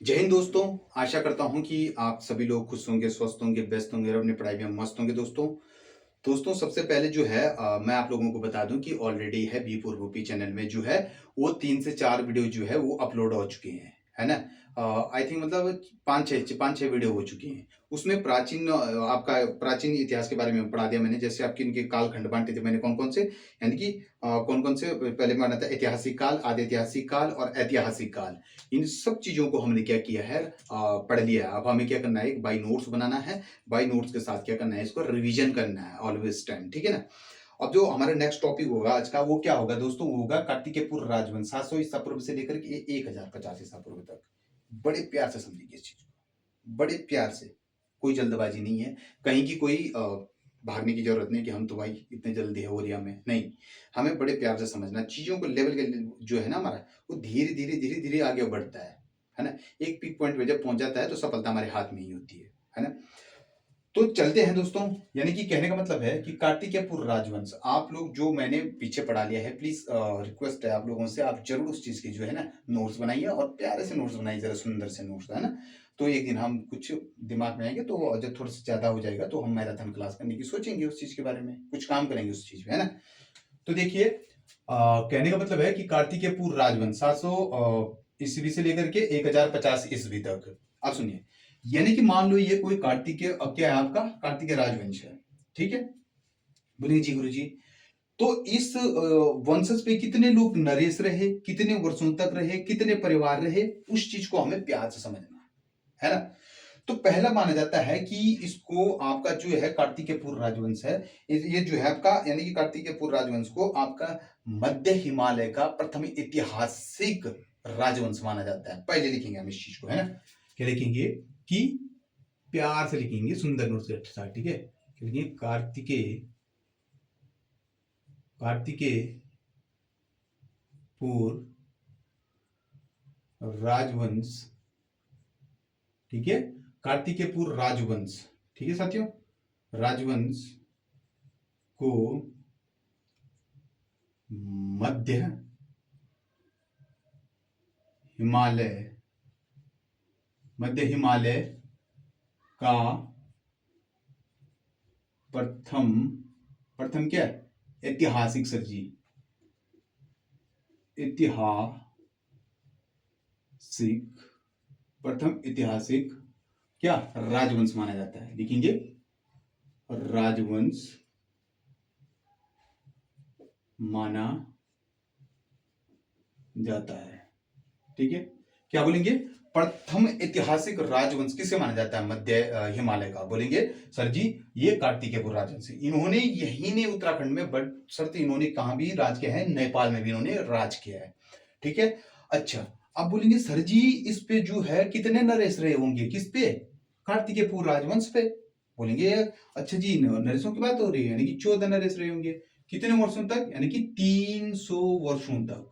जय हिंद दोस्तों। आशा करता हूं कि आप सभी लोग खुश होंगे, स्वस्थ होंगे, व्यस्त होंगे और अपनी पढ़ाई में मस्त होंगे दोस्तों। दोस्तों सबसे पहले जो है मैं आप लोगों को बता दूं कि ऑलरेडी है बी फॉर भूपी चैनल में जो है वो 3 से 4 वीडियो जो है वो अपलोड हो चुके हैं, है ना? आई थिंक मतलब 5-6 वीडियो हो चुकी हैं। उसमें प्राचीन आपका प्राचीन इतिहास के बारे में पढ़ा दिया मैंने, जैसे आपके इनके कालखंड बाँटे थे मैंने कौन-कौन से, यानी कि कौन-कौन से पहले माना था ऐतिहासिक काल, आधे ऐतिहासिक काल और ऐतिहासिक काल। इन सब चीज़ों को हमने क्या किया है पढ़ लिया है। अब हमें क्या करना है, एक बाय नोट्स बनाना है, बाय नोट्स के साथ क्या करना है, इसको रिवीजन करना है ऑलवेज टाइम, ठीक है ना? अब जो हमारा नेक्स्ट टॉपिक होगा आज का वो क्या होगा दोस्तों, वो होगा कार्तिकेयपुर राजवंश 700 ईसा पूर्व से लेकर के 1050 ईसा पूर्व तक। बड़े प्यार से समझिए इस चीज को, बड़े प्यार से। कोई जल्दबाजी नहीं है, कहीं की कोई भागने की जरूरत नहीं कि हम तो भाई इतने जल्दी है हो रही हमें नहीं। हमें बड़े प्यार से समझना चीजों को, लेवल के जो है ना हमारा, वो धीरे धीरे धीरे धीरे आगे बढ़ता है ना? एक पीक पॉइंट पे जब पहुंच जाता है तो सफलता हमारे हाथ में ही होती है ना? तो चलते हैं दोस्तों, यानी कि कहने का मतलब है कि कार्तिकेयपुर राजवंश आप लोग जो मैंने पीछे पढ़ा लिया है, प्लीज रिक्वेस्ट है आप लोगों से, आप जरूर उस चीज की जो है ना नोट्स बनाइए और प्यारे से नोट्स बनाइए, जरा सुंदर से नोट्स, है ना? तो एक दिन हम कुछ दिमाग में आएंगे तो जब थोड़ा सा ज्यादा हो जाएगा तो हम मैराथन क्लास करने की सोचेंगे, उस चीज के बारे में कुछ काम करेंगे उस चीज पे, है ना? तो देखिए कहने का मतलब है कि कार्तिकेयपुर राजवंश 700 ईस्वी से लेकर के 1050 ईस्वी तक। आप सुनिए, यानी कि मान लो ये कोई कार्तिकेय, अब क्या है आपका कार्तिकेय राजवंश है, ठीक है? बोलिए जी गुरु जी। तो इस वंशज पे कितने लोग नरेश रहे, कितने वर्षों तक रहे, कितने परिवार रहे, उस चीज को हमें प्यार से समझना है ना? तो पहला माना जाता है कि इसको आपका जो है कार्तिकेयपुर राजवंश है, ये जो है आपका, यानी कि कार्तिकेयपुर राजवंश को आपका मध्य हिमालय का प्रथम ऐतिहासिक राजवंश माना जाता है। पहले लिखेंगे हम इस चीज को, है ना? क्या लिखेंगे कि प्यार से लिखेंगे, सुंदर नोट के साथ, ठीक है? लिखेंगे कार्तिकेयपुर राजवंश, ठीक है? कार्तिकेयपुर राजवंश, ठीक है साथियों? राजवंश को मध्य हिमालय का प्रथम प्रथम क्या ऐतिहासिक सर जी, ऐतिहासिक प्रथम ऐतिहासिक क्या राजवंश माना जाता है। लिखेंगे राजवंश माना जाता है, ठीक है? क्या बोलेंगे? प्रथम ऐतिहासिक राजवंश किसे माना जाता है मध्य हिमालय का? बोलेंगे सर जी ये कार्तिकेयपुर राजवंश। इन्होंने यही ने उत्तराखंड में बट शर्त इन्होंने कहां भी राज किया है, नेपाल में भी इन्होंने राज किया है, ठीक है? अच्छा, अब बोलेंगे सर जी इस पे जो है कितने नरेश रहे होंगे, किस पे? कार्तिकेयपुर राजवंश पे। बोलेंगे अच्छा जी नरेशों की बात हो रही है, यानी कि 14 नरेश रहे होंगे। कितने वर्षों तक? यानी कि 300 वर्षों तक,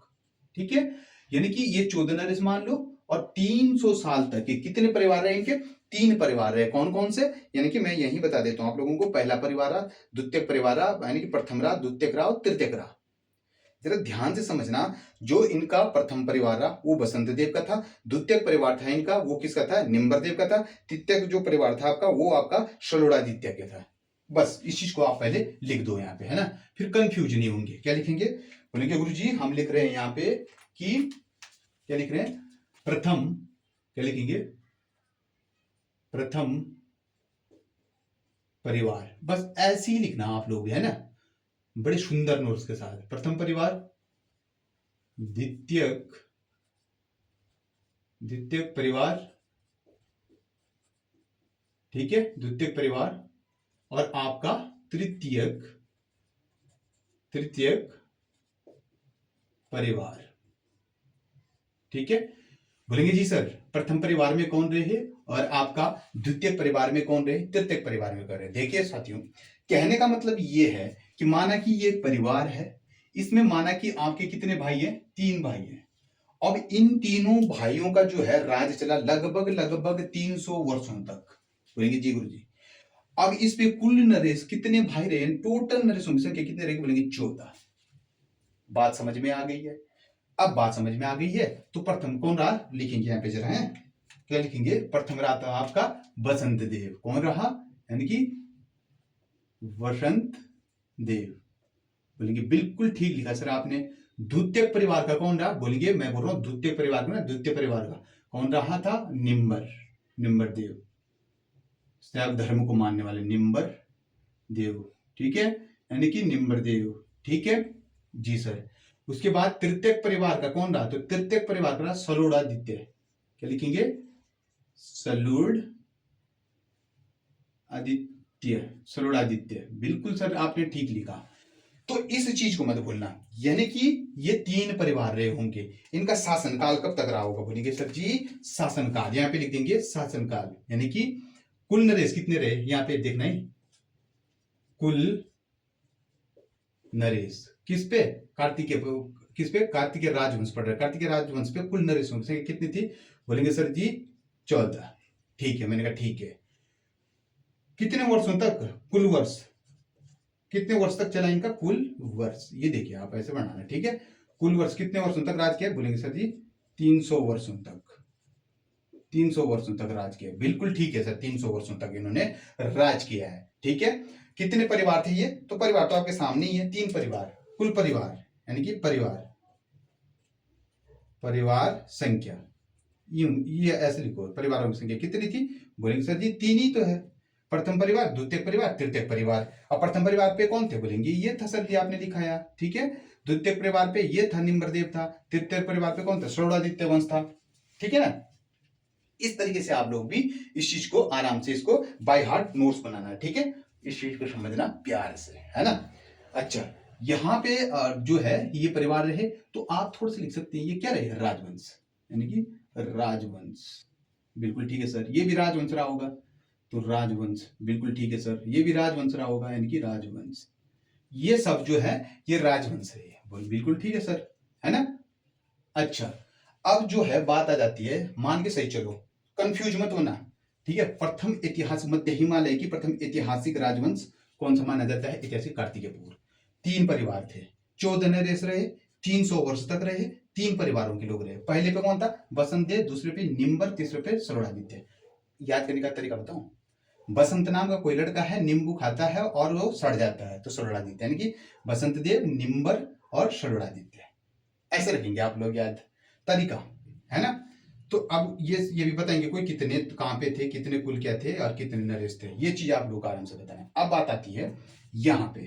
ठीक है? यानी कि ये 14 नरेश मान लो और 300 साल तक के कितने परिवार रहे इनके? 3 परिवार रहे। कौन कौन से? यानी कि मैं यही बता देता हूं आप लोगों को, पहला परिवार रहा, द्वितीय परिवार रहा, यानी कि प्रथम रहा, द्वितीय रहा और तृतीय रहा। जरा ध्यान से समझना, जो इनका प्रथम परिवार रहा वो बसंत देव का था, द्वितीय परिवार था इनका वो किसका था? निम्बरदेव का था, तृतीय जो परिवार था आपका वो आपका शलोड़ादित्य का था। बस इस चीज को आप पहले लिख दो यहाँ पे, है ना? फिर कंफ्यूज नहीं होंगे। क्या लिखेंगे? बोलेंगे गुरु जी हम लिख रहे हैं यहाँ पे कि क्या लिख रहे हैं? प्रथम, क्या लिखेंगे? प्रथम परिवार, बस ऐसे ही लिखना आप लोग भी, है ना? बड़े सुंदर नोट्स के साथ। प्रथम परिवार, द्वितीय परिवार, ठीक है? द्वितीय परिवार और आपका तृतीय परिवार, ठीक है? बोलेंगे जी सर प्रथम परिवार में कौन रहे और आपका द्वितीय परिवार में कौन रहे, तृतीय परिवार में कौन रहे? देखिए साथियों कहने का मतलब ये है कि माना कि ये परिवार है, इसमें माना कि आपके कितने भाई हैं? 3 भाई हैं। अब इन तीनों भाइयों का जो है राज चला लगभग 300 वर्षों तक। बोलेंगे जी गुरु जी। अब इस पे कुल नरेश कितने भाई रहे? टोटल नरेशों की संख्या कितने रहेगी? बोलेंगे 14। बात समझ में आ गई है? अब बात समझ में आ गई है तो प्रथम कौन रहा लिखेंगे यहाँ पे जरा, है क्या लिखेंगे? प्रथम रहा था आपका बसंत देव। कौन रहा? यानी कि वसंत देव। बोलेंगे बिल्कुल ठीक लिखा सर आपने। द्वितीय परिवार का कौन रहा? बोलेंगे मैं बोल रहा हूं द्वितीय परिवार का ना, द्वितीय परिवार का कौन रहा था? निम्बर, निम्बर देव, शैव धर्म को मानने वाले निम्बर देव। ठीक है, यानी कि निम्बर देव। ठीक है जी सर। उसके बाद तृतीय परिवार का कौन रहा? तो तृतीय परिवार का सलूणादित्य। क्या लिखेंगे? सलूण आदित्य, सलूणादित्य। बिल्कुल सर आपने ठीक लिखा। तो इस चीज को मत भूलना, यानी कि ये तीन परिवार रहे होंगे। इनका शासनकाल कब तक रहा होगा? बोलेंगे सर जी शासनकाल, यहां पे लिख देंगे शासनकाल। यानी कि कुल नरेश कितने रहे? यहां पे देखना है कुल नरेश किस पे? कार्तिकेय। किस पे? कार्तिकेय राजवंश पढ़ रहे। कार्तिकेय राजवंश पे कुल नरेशों की संख्या कितनी थी? बोलेंगे सर जी 14। ठीक है, मैंने कहा ठीक है। कितने वर्षों तक? कुल वर्ष कितने वर्ष तक चला इनका? कुल वर्ष। ये देखिए आप ऐसे बनाना, ठीक है। कुल वर्ष कितने वर्षों तक राज किया? बोलेंगे सर जी 300 वर्षों तक। 300 वर्षों तक राज किया। बिल्कुल ठीक है सर, 300 वर्षों तक इन्होंने राज किया है। ठीक है, कितने परिवार थे ये? तो परिवार तो आपके सामने ही है, 3 परिवार। कुल परिवार यानी कि परिवार, परिवार संख्या ये ऐसे लिखो, परिवारों की संख्या कितनी थी? बोलेंगे सर जी 3 ही तो है। प्रथम परिवार, द्वितीय परिवार, तृतीय परिवार। अब प्रथम परिवार पे कौन थे? बोलेंगे ये था सर जी, आपने लिखाया। ठीक है, द्वितीय परिवार पे ये था निम्बरदेव था। तृतीय परिवार पे कौन था? श्रवणादित्य वंश था। ठीक है ना। इस तरीके से आप लोग भी इस चीज को आराम से इसको बाय हार्ट नोट्स बनाना है। ठीक है, इस चीज को समझना प्यार से, है ना। अच्छा, यहाँ पे जो है ये परिवार रहे, तो आप थोड़ा सा लिख सकते हैं ये क्या रहे? राजवंश, यानी कि राजवंश। बिल्कुल ठीक है सर, ये भी राजवंश रहा होगा, तो राजवंश। बिल्कुल ठीक है सर, ये भी राजवंश रहा होगा, यानी कि राजवंश। ये सब जो है ये राजवंश है। बिल्कुल ठीक है सर, है ना। अच्छा, अब जो है बात आ जाती है, मान के सही चलो, कंफ्यूज मत होना। ठीक है, प्रथम ऐतिहासिक मध्य हिमालय की प्रथम ऐतिहासिक राजवंश कौन सा माना जाता है? ऐतिहासिक कार्तिकेयपुर। 3 परिवार थे, 14 नरेश रहे, 300 वर्ष तक रहे, 3 परिवारों के लोग रहे। पहले पे कौन था? बसंत देव, दूसरे पे निम्बर, तीसरे पे सरोड़ादित्य। याद करने का तरीका बताऊं? बसंत नाम का कोई लड़का है, नींबू खाता है और वो सड़ जाता है, तो सरोड़ादित्य। यानी कि बसंत देव, निम्बर और सरोड़ादित्य, ऐसे रखेंगे आप लोग याद, तरीका, है ना। तो अब ये भी बताएंगे कोई कितने कहां पे थे, कितने कुल क्या थे और कितने नरेश थे, ये चीज आप लोग आराम से बताना। अब बात आती है यहाँ पे।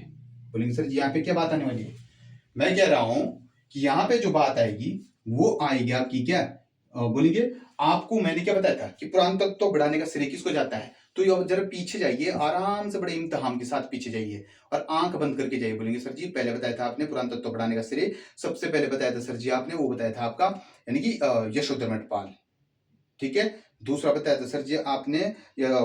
बोलेंगे सर जी यहाँ पे क्या बात आने वाली है? मैं कह रहा हूं कि यहाँ पे जो बात आएगी वो आएगी आपकी क्या? बोलेंगे आपको मैंने क्या बताया था कि पुराण तत्व तो बढ़ाने का श्रेय किसको जाता है? तो ये जरा पीछे जाइए, आराम से बड़े इम्तिहान के साथ पीछे जाइए और आंख बंद करके जाइए। बोलेंगे सर जी पहले बताया था आपने पुराण तत्व बढ़ाने का श्रेय सबसे पहले बताया था सर जी आपने, वो बताया था आपका यानी कि यशोधर मठपाल। ठीक है, दूसरा बताया था सर जी आपने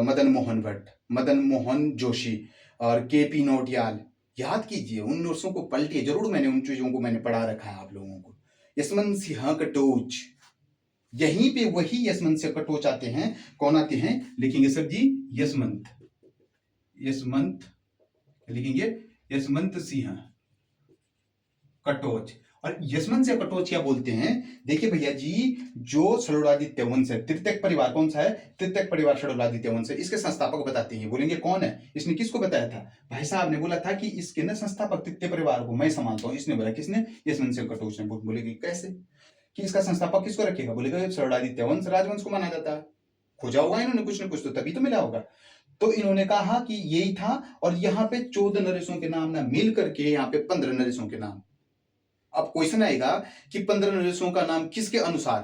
मदन मोहन भट्ट, मदन मोहन जोशी और केपी नौटियाल। याद कीजिए, उन नोट्सों को पलटिए जरूर, मैंने उन चीजों को मैंने पढ़ा रखा है आप लोगों को। यशवंत सिंह कटोच, यहीं पे वही यशवंत सिंह कटोच आते हैं। कौन आते हैं? लिखेंगे सर जी यशवंत, यशवंत लिखेंगे यशवंत सिंह कटोच। और यशवंत सिंह कटोच क्या बोलते हैं? देखिए भैया जी, जो सरोड़ादित्य वंश है, तृतीय परिवार कौन सा है? तृतीय परिवार सरोड़ादित्य वंश है, इसके संस्थापक बताते हैं। बोलेंगे कौन है? इसने किसको बताया था? भाई साहब ने बोला था कि इसके ना संस्थापक तृतीय परिवार को मैं संभालता हूं। इसने बोला, किसने? यशवंत सिंह कटोच ने। बोलेंगे कैसे कि इसका संस्थापक किसको रखेगा? बोलेगा सरोड़ादित्य वंश राजवंश को माना जाता है। खोजा होगा इन्होंने कुछ ना कुछ, तो तभी तो मिला होगा। तो इन्होंने कहा कि यही था, और यहाँ पे 14 नरेशों के नाम ना मिल करके यहाँ पे 15 नरेशों के नाम। अब क्वेश्चन आएगा कि 15 नरेशों का नाम किसके अनुसार?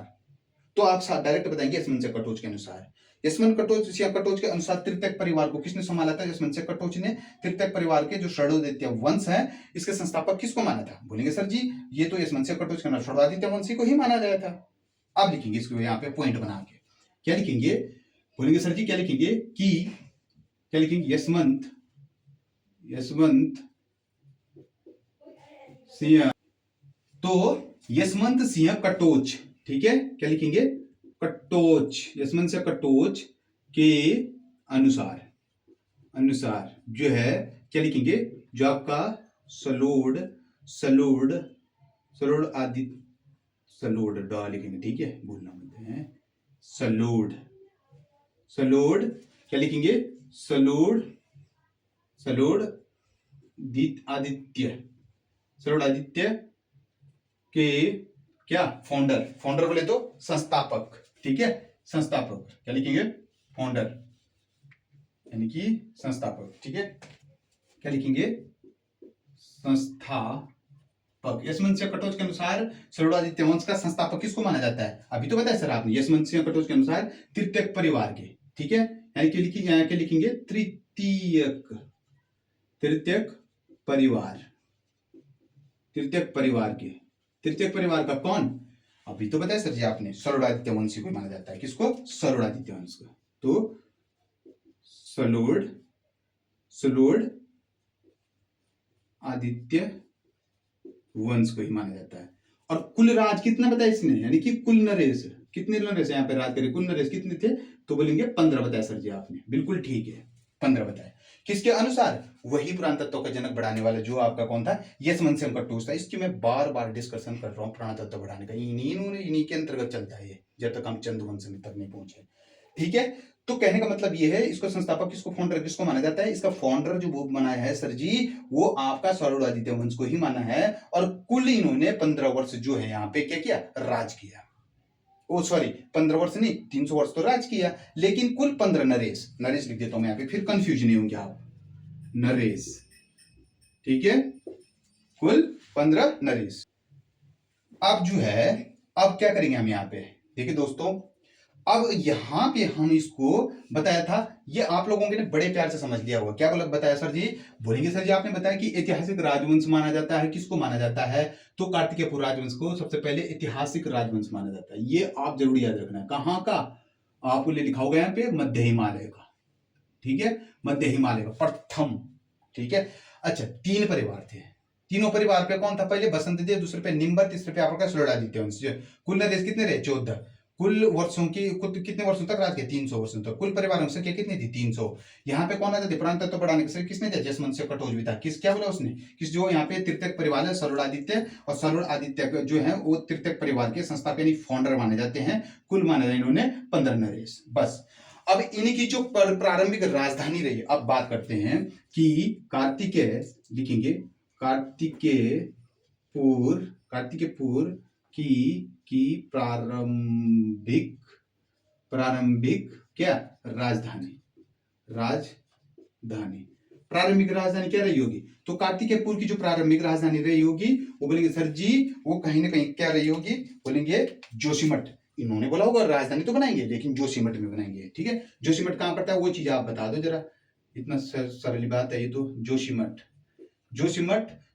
तो आप डायरेक्ट बताएंगे यशवंत सिंह कटोच के अनुसार। यशवंत कटोच या कटोच के अनुसार तृतीय परिवार को किसने संभाला था? यशवंत सिंह कटोच ने। तृतीय परिवार के जो षडोदित्य वंश है, इसके संस्थापक किसको माना था? बोलेंगे सर जी ये तो यशवंत सिंह कटोच के षडोदित्य वंशी को ही माना गया था। आप लिखेंगे इसको यहाँ पे पॉइंट बना के, क्या लिखेंगे? बोलेंगे सर जी क्या लिखेंगे कि क्या लिखेंगे? यशवंत, यशवंत सिंह, तो यशवंत सिंह कटोच। ठीक है, क्या लिखेंगे? कटोच, यशवंत सिंह कटोच के अनुसार, अनुसार जो है क्या लिखेंगे? जो आपका सलोड, सलोड, सलोड आदि, सलोड डा लिखेंगे। ठीक है, भूलना मत है, सलूड, सलूड क्या लिखेंगे, Salud, Salud Aditya, Salud Aditya के क्या फाउंडर, फाउंडर बोले तो संस्थापक, ठीक है, संस्थापक क्या लिखेंगे, फाउंडर यानी कि संस्थापक, ठीक है, क्या लिखेंगे, संस्थापक। यशवंत सिंह कटोच के अनुसार सलूड आदित्य वंश का संस्थापक किसको माना जाता है, अभी तो बताया सर आपने, यशवंत सिंह कटोच के अनुसार तृतीयक परिवार के, ठीक है, यानी कि लिखेंगे तृतीयक, तृतीयक परिवार, तृतीयक परिवार के, तृतीयक परिवार का कौन, अभी तो बताया सर जी आपने, सलूड आदित्य वंश को माना जाता है, किसको, सलूड आदित्य वंश को, तो सलूड, सलूड आदित्य वंश को ही माना जाता है। और कुल राज कितना बताया इसने, यानी कि कुल नरेश, कितने नरेश यहाँ पे राज करे, कुल नरेश कितने थे, तो बोलेंगे 15 बताया सर जी आपने, बिल्कुल ठीक है, 15 बताया, किसके अनुसार, वही पुरातत्व का जनक बढ़ाने वाला जो आपका कौन था, यशवंत सिंह कटोच था। इसकी मैं बार बार डिस्कशन कर रहा हूँ, पुरातत्व बढ़ाने का, इन्हीं के अंतर्गत चलता है ये, जब तक हम चंद्रवंश में तक नहीं पहुंचे, ठीक है। तो कहने का मतलब ये है, इसको संस्थापक किसको, फाउंडर किसको माना जाता है, इसका फाउंडर जो बनाया है सर जी, वो आपका सलूड आदित्य वंश को ही माना है। और कुल इन्होंने 15 वर्ष जो है यहाँ पे क्या किया, राज किया, ओ सॉरी 15 वर्ष नहीं, 300 वर्ष तो राज किया, लेकिन कुल 15 नरेश, नरेश लिख देता हूं मैं यहाँ पे, फिर कंफ्यूज नहीं होंगे आप, नरेश, ठीक है, कुल 15 नरेश। अब जो है, अब क्या करेंगे हम यहाँ पे, देखिए दोस्तों, अब यहां पे हम इसको बताया था, ये आप लोगों ने बड़े प्यार से समझ लिया होगा, क्या गलत बताया सर जी, बोलेंगे सर जी आपने बताया कि ऐतिहासिक राजवंश माना जाता है, किसको माना जाता है, तो कार्तिकेय राजवंश को सबसे पहले ऐतिहासिक राजवंश माना जाता है, ये आप जरूर याद रखना है, कहां का, आपको लिखा होगा यहाँ पे मध्य हिमालय का, ठीक है, मध्य हिमालय का प्रथम, ठीक है। अच्छा, 3 परिवार थे, तीनों परिवार पे कौन था, पहले बसंत देव, दूसरे पे निम्बर, तीसरे पे आपका सलूड आदित्य वंश। कुल नरेश कितने रहे, 14, कुल वर्षों की कितने वर्षों तक राज किया, 300 वर्षों तक, कुल परिवारों की संख्या कितनी थी, 300। यहाँ पे कौन आता था, पुरातत्व बढ़ाने के किसने थे, यशवंत सिंह कटोच भी था, किस क्या बोला उसने, किस जो यहाँ पे तृतीयक परिवार है सलूड आदित्य, और सलूड आदित्य जो है वो तृतीयक परिवार के संस्थापक यानी फाउंडर माने जाते हैं, कुल माना इन्होंने 15 नरेश, बस। अब इनकी जो प्रारंभिक राजधानी रही, अब बात करते हैं कि कार्तिकेय लिखेंगे, कार्तिकेयपुर की प्रारंभिक क्या राजधानी, प्रारंभिक राजधानी क्या रही होगी, तो कार्तिकेयपुर की जो प्रारंभिक राजधानी रही होगी, वो बोलेंगे सर जी वो कहीं ना कहीं क्या रही होगी, बोलेंगे जोशीमठ। इन्होंने बोला होगा राजधानी तो बनाएंगे, लेकिन जोशीमठ में बनाएंगे, ठीक है। जोशीमठ कहां पड़ता है, वो चीज आप बता दो जरा, इतना सरल बात है ये तो। जोशीमठ,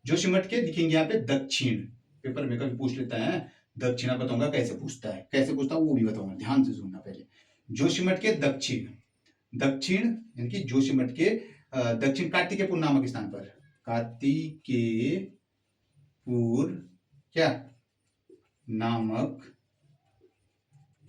जोशीमठ के लिखेंगे यहाँ पे दक्षिण, पेपर में कभी पूछ लेता है, दक्षिणा बताऊंगा कैसे पूछता है, वो भी बताऊंगा, ध्यान से सुनना पहले। जोशीमठ के दक्षिण, यानी कि जोशीमठ के दक्षिण कार्तिकेयपुर नामक स्थान पर, कार्तिकेयपुर क्या नामक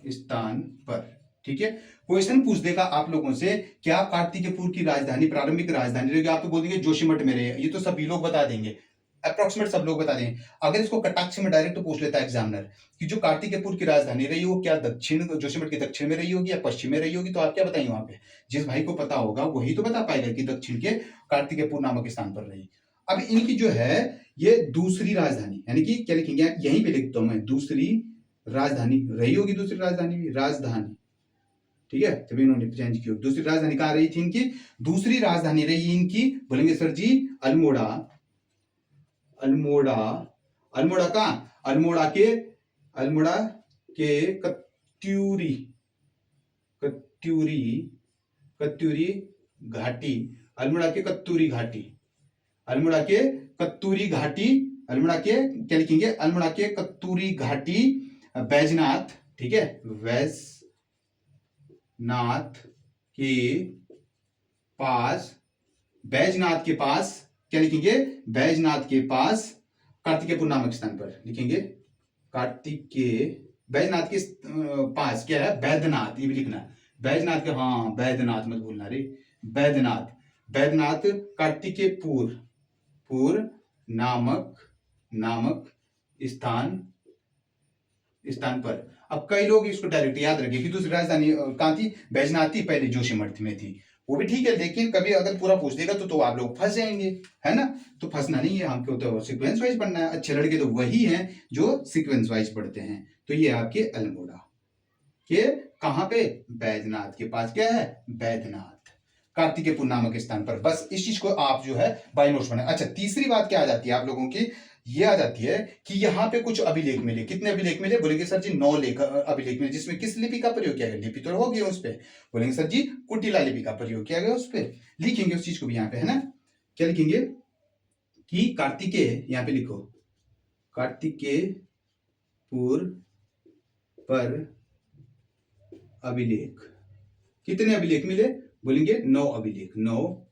स्थान पर, ठीक है। क्वेश्चन पूछ देगा आप लोगों से, क्या कार्तिकेयपुर की राजधानी प्रारंभिक राजधानी रहेगी, आप तो बोल देंगे जोशीमठ में रहे, ये तो सभी लोग बता देंगे, अप्रोक्सीमेट सब लोग बता देंगे। अगर इसको कटाक्ष में डायरेक्ट पूछ लेता है एग्जामिनर कि जो कार्तिकेयपुर की राजधानी रही हो, क्या दक्षिण जोशीमठ के दक्षिण में रही होगी या पश्चिम में रही होगी, तो आप क्या बताएंगे वहां पे, जिस भाई को पता होगा वही तो बता पाएगा कि दक्षिण के कार्तिकेयपुर नामक स्थान पर रही। अब इनकी जो है ये दूसरी राजधानी, यानी कि क्या लिखेंगे, यहीं पे लिखता हूं मैं, दूसरी राजधानी रही होगी, दूसरी राजधानी, ठीक है, तभी इन्होंने चेंज की होगी। दूसरी राजधानी कहाँ रही थी इनकी, दूसरी राजधानी रही इनकी, बोलेंगे सर जी अल्मोड़ा, कहाँ, अल्मोड़ा के कत्यूरी घाटी, अल्मोड़ा के क्या लिखेंगे, अल्मोड़ा के कत्तूरी घाटी, बैजनाथ, ठीक है, बैजनाथ के पास क्या लिखेंगे, बैजनाथ के पास कार्तिकेयपुर नामक स्थान पर लिखेंगे, बैजनाथ के पास क्या है, बैद्यनाथ, ये भी लिखना, बैजनाथ के, हाँ बैद्यनाथ मत भूलना रे, बैद्यनाथ कार्तिकेयपुर नामक स्थान पर। अब कई लोग इसको डायरेक्ट याद रखे कि दूसरी राजधानी कहाँ थी, बैजनाथ थी, पहले जोशीमठ में थी, वो भी ठीक है, लेकिन कभी अगर पूरा पूछ देगा तो आप लोग फंस जाएंगे, है ना। तो फंसना नहीं है, हमको तो सीक्वेंस वाइज पढ़ना है। अच्छे लड़के तो वही हैं जो सीक्वेंस वाइज पढ़ते हैं। तो ये आपके अल्मोड़ा के कहाँ पे, बैजनाथ के पास क्या है, बैद्यनाथ, कार्तिकेयपुर नामक स्थान पर। बस इस चीज को आप जो है बाय नोट्स पढ़ना। अच्छा, तीसरी बात क्या आ जाती है आप लोगों की, ये आ जाती है कि यहाँ पे कुछ अभिलेख मिले। कितने अभिलेख मिले, बोलेंगे सर जी 9 लेख अभिलेख मिले, जिसमें किस लिपि का प्रयोग किया गया, लिपि तो हो गया उस पर, बोलेंगे सर जी कुटिला लिपि का प्रयोग किया गया उस पर। लिखेंगे उस चीज को भी यहाँ पे, है ना। क्या लिखेंगे कि कार्तिकेय, यहाँ पे लिखो कार्तिकेयपुर पर अभिलेख, कितने अभिलेख मिले, बोलेंगे 9 अभिलेख, 9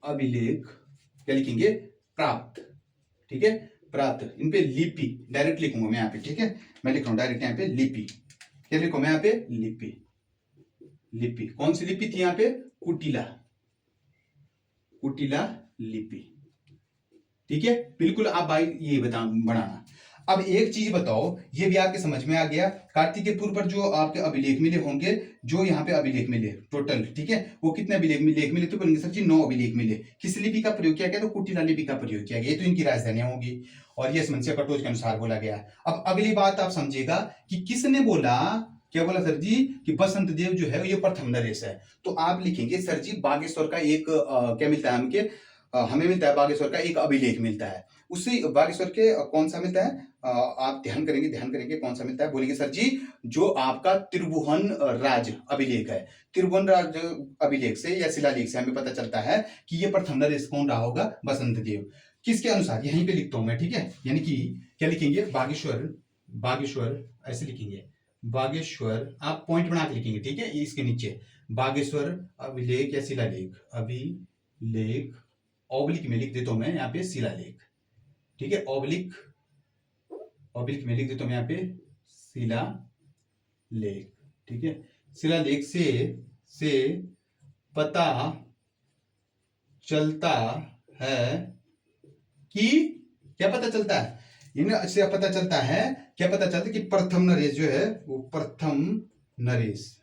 अभिलेख। क्या लिखेंगे, प्राप्त, ठीक है, प्राप्त। इन पे लिपि डायरेक्ट लिखूंगा मैं यहाँ पे, ठीक है, मैं लिख रहा हूं डायरेक्ट यहाँ पे लिपि। क्या लिखूं मैं यहाँ पे, लिपि, लिपि कौन सी लिपि थी यहाँ पे, कुटिला, कुटिला लिपि, ठीक है। बिल्कुल आप भाई ये बनाना। अब एक चीज बताओ, ये भी आपके समझ में आ गया, कार्तिकेयपुर पर जो आपके अभिलेख मिले होंगे, जो यहाँ पे अभिलेख मिले टोटल, ठीक है, वो कितने अभिलेख मिले, तो बोलेंगे सर जी 9 अभिलेख मिले। किस लिपि का प्रयोग किया गया, तो कुटिला लिपि का प्रयोग किया गया, ये तो इनकी राजधानियां होगी, और ये समस्या कटोच के अनुसार बोला गया। अब अगली बात आप समझिएगा कि किसने बोला, क्या बोला सर जी कि बसंत देव जो है ये प्रथम नरेश है। तो आप लिखेंगे सर जी बागेश्वर का एक क्या मिलता है हमके, हमें मिलता है बागेश्वर का एक अभिलेख मिलता है। उसी बागेश्वर के कौन सा मिलता है, आप ध्यान करेंगे कौन सा मिलता है, बोलेंगे सर जी जो आपका त्रिभुवन राज अभिलेख है। त्रिभुवन राज अभिलेख से या शिलालेख से हमें पता चलता है कि ये प्रथम नरेश कौन रहा होगा, बसंत देव। किसके अनुसार, यहीं पे लिखता हूं मैं, ठीक है, यानी कि क्या लिखेंगे, बागेश्वर, बागेश्वर ऐसे लिखेंगे, बागेश्वर आप पॉइंट बना के लिखेंगे, ठीक है, इसके नीचे बागेश्वर अभिलेख या शिलालेख, अभिलेख ऑब्लिक में लिख देता हूं मैं यहाँ पे शिलालेख, ठीक है, ऑब्लिक में लिख देता हूं यहाँ पे शिलालेख, ठीक है। शिलालेख से पता चलता है कि, क्या पता चलता है, इनसे पता चलता है, क्या पता चलता है कि प्रथम नरेश जो है वो प्रथम नरेश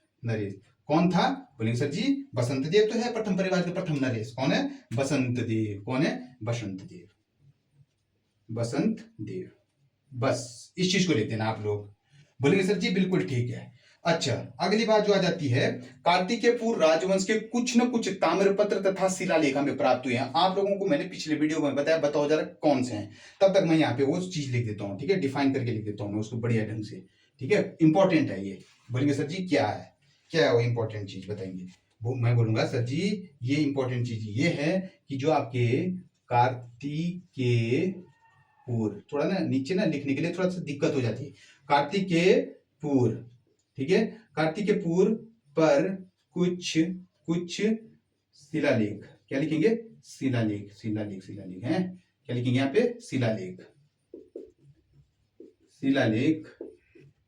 कौन था, बोलेंगे सर जी बसंत देव तो है, प्रथम परिवार के प्रथम नरेश कौन है, बसंत देव। कौन है, बसंत देव, बसंत देव। बस इस चीज को लिख देना आप लोग, बोलेंगे सर जी बिल्कुल ठीक है। अच्छा, अगली बात जो आ जाती है, कार्तिकेयपुर राजवंश के कुछ न कुछ ताम्रपत्र तथा शिलालेख हमें प्राप्त हुए हैं। आप लोगों को मैंने पिछले वीडियो में बताया, बताओ जरा कौन से हैं, तब तक मैं यहाँ पे वो चीज लिख देता हूँ, ठीक है, डिफाइन करके लिख देता हूँ मैं उसको बढ़िया ढंग से, ठीक है, इंपॉर्टेंट है ये। बोलेंगे सर जी क्या है, क्या है वो इंपॉर्टेंट चीज बताएंगे, वो मैं बोलूंगा सर जी ये इंपॉर्टेंट चीज ये है कि जो आपके कार्तिकेयपुर, थोड़ा ना नीचे ना लिखने के लिए थोड़ा सा दिक्कत हो जाती है, कार्तिकेयपुर, ठीक है, कार्तिकेयपुर पर कुछ शिलालेख, क्या लिखेंगे, शिलालेख हैं, क्या लिखेंगे यहाँ पे, शिलालेख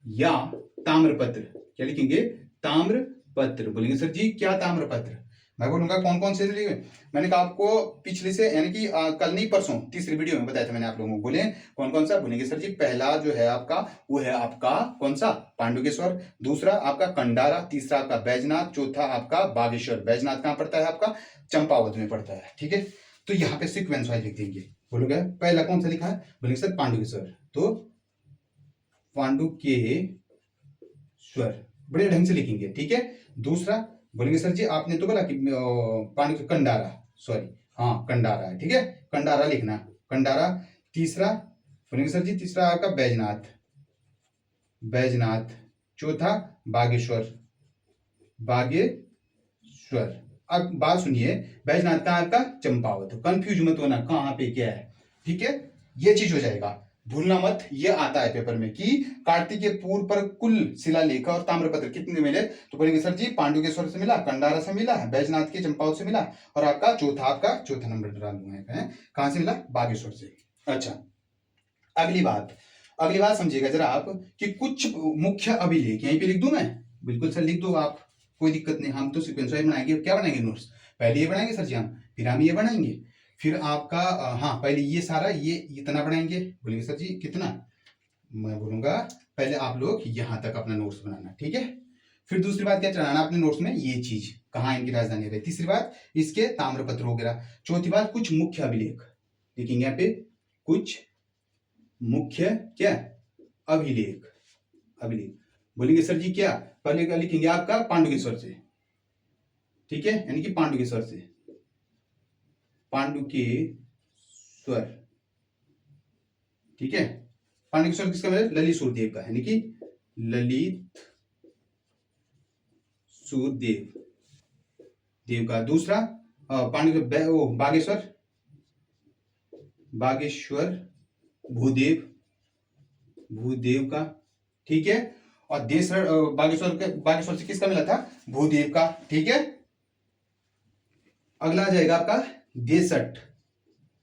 या ताम्रपत्र, क्या लिखेंगे, ताम्रपत्र। बोलेंगे सर जी क्या ताम्रपत्र, मैं बोलूंगा कौन कौन से लिए। मैंने कहा आपको पिछले से यानी कि कल नहीं परसों तीसरी वीडियो में बताया था मैंने आप लोगों को, बोले कौन कौन सा, बोलेंगे सर जी पहला जो है आपका वो है आपका कौन सा, पांडुकेश्वर, दूसरा आपका कंडारा, तीसरा आपका बैजनाथ, चौथा आपका बागेश्वर। बैजनाथ कहाँ पड़ता है आपका, चंपावत में पड़ता है, ठीक है। तो यहाँ पे सीक्वेंस वाइज लिख देंगे, बोलोगे पहला कौन सा लिखा है, बोलेंगे सर पांडुकेश्वर, तो पांडुकेश्वर बड़े ढंग से लिखेंगे, ठीक है। दूसरा बोलेंगे सर जी आपने तो बोला कि पांडु कंडारा, सॉरी हाँ कंडारा है, ठीक है, कंडारा लिखना, कंडारा। तीसरा बोलेंगे सर जी तीसरा आपका बैजनाथ, चौथा बागेश्वर। अब बात सुनिए, बैजनाथ का आपका चंपावत, कंफ्यूज मत होना कहाँ पे क्या है, ठीक है, ये चीज हो जाएगा, भूलना मत। ये आता है पेपर में कि कार्तिकेयपुर पर कुल शिलालेख और ताम्रपत्र कितने मिले, तो बोलेंगे सर जी पांडुकेश्वर से मिला, कंडारा से मिला, बैजनाथ के चंपावत से मिला, और आपका चौथा नंबर डालूंगा है, कहां से मिला, बागेश्वर से। अच्छा, अगली बात समझिएगा जरा आप कि कुछ मुख्य अभिलेख यहीं पे लिख दूं मैं, बिल्कुल सर लिख दो आप, कोई दिक्कत नहीं, हम तो सीक्वेंस वाइज बनाएंगे। क्या बनाएंगे नोट्स, पहले ये बनाएंगे सर जी हम, फिर हम ये बनाएंगे, फिर आपका हाँ पहले ये सारा ये इतना बनाएंगे, बोलेंगे सर जी कितना, मैं बोलूंगा पहले आप लोग यहां तक अपना नोट्स बनाना, ठीक है। फिर दूसरी बात क्या चढ़ाना अपने नोट्स में, ये चीज कहाँ इनकी राजधानी है। तीसरी बात इसके ताम्रपत्र वगैरह। चौथी बात कुछ मुख्य अभिलेख लिखेंगे यहाँ पे, कुछ मुख्य क्या अभिलेख, अभिलेख बोलेंगे सर जी क्या, पहले क्या लिखेंगे आपका पांडुकेश्वर से, ठीक है, यानी कि पांडुकेश्वर से, पांडुकेश्वर, ठीक है। पांडुकेश्वर किसका मतलब, ललित सूर्यदेव का, यानी कि ललित सूर्यदेव देव का। दूसरा बागेश्वर, बागेश्वर भूदेव, भूदेव का, ठीक है। और बागेश्वर से किसका मिला था, भूदेव का, ठीक है। अगला आ जाएगा आपका देसठ,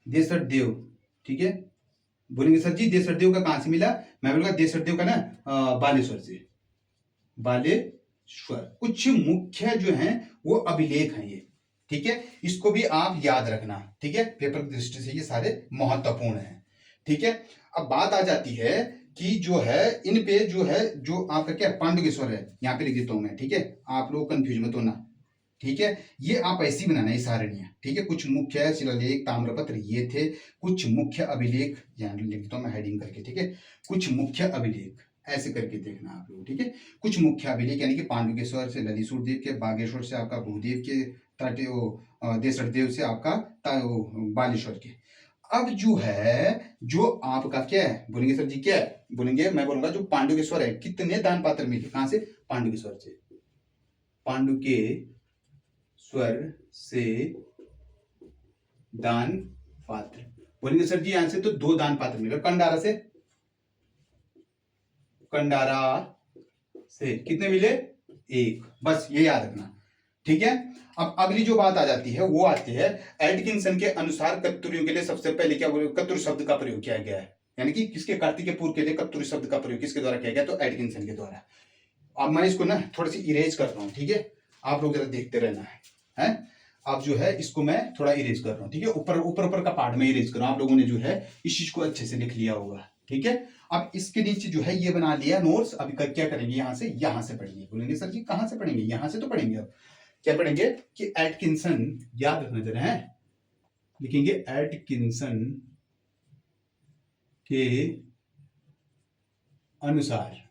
देसठ देव, ठीक है। बोलेंगे सर जी देसठ देव का कहां से मिला, मैं बोलूंगा देसठ देव का ना बालेश्वर से, बालेश्वर। कुछ मुख्य जो हैं वो अभिलेख हैं ये, ठीक है। इसको भी आप याद रखना, ठीक है, पेपर की दृष्टि से ये सारे महत्वपूर्ण हैं, ठीक है। अब बात आ जाती है कि जो है इन पे जो है, जो आपका क्या पांडुकेश्वर है, यहाँ पे लिख देता हूं मैं, ठीक है, आप लोग कंफ्यूज मत होना, ठीक है। ये आप ऐसे ही बनाना है सारणियां, ठीक है। कुछ मुख्य शिलालेख ताम्रपत्र ये थे, कुछ मुख्य अभिलेख यहाँ लिख देता हूं मैं हेडिंग करके, ठीक है। कुछ मुख्य अभिलेख ऐसे करके देखना आप लोग, ठीक है। कुछ मुख्य अभिलेख यानी कि पांडुकेश्वर से ललित सूर्यदेव के, बागेश्वर से आपका भूदेव के, देसठ देव से आपका बालेश्वर के। अब जो है जो आपका क्या है, बोलेंगे सर जी क्या है, बोलेंगे मैं बोलूंगा जो पांडुकेश्वर है कितने दान पात्र मिले, कहां से, पांडुकेश्वर से, पांडुकेश्वर से दान पात्र। बोलेंगे सर जी यहां से तो 2 दान पात्र मिले, कंडारा से, कंडारा से कितने मिले, 1, बस ये याद रखना, ठीक है। अब अगली जो बात आ जाती है वो आती है एटकिंसन के अनुसार कत्तुरियों के लिए सबसे पहले क्या बोले, कत्तुर शब्द का प्रयोग किया गया है, यानी कि किसके, कार्तिकेय के लिए कत्तुर शब्द का प्रयोग किसके द्वारा किया गया, तो एटकिंसन के द्वारा। अब मैं इसको ना थोड़ी सी इरेज कर रहा हूं, ठीक है, आप लोग जरा देखते रहना है। अब जो है इसको मैं थोड़ा इरेज कर रहा हूं, ठीक है, ऊपर ऊपर का पार्ट में इरेज कर रहा हूं, आप लोगों ने जो है इस चीज को अच्छे से लिख लिया होगा, ठीक है। अब इसके नीचे जो है ये बना लिया नोट्स, अभी क्या करेंगे, यहां से पढ़ेंगे। बोलेंगे सर जी कहां से पढ़ेंगे, यहां से तो पढ़ेंगे। अब क्या पढ़ेंगे कि एटकिंसन, याद रखना जरा है, लिखेंगे एटकिंसन के अनुसार,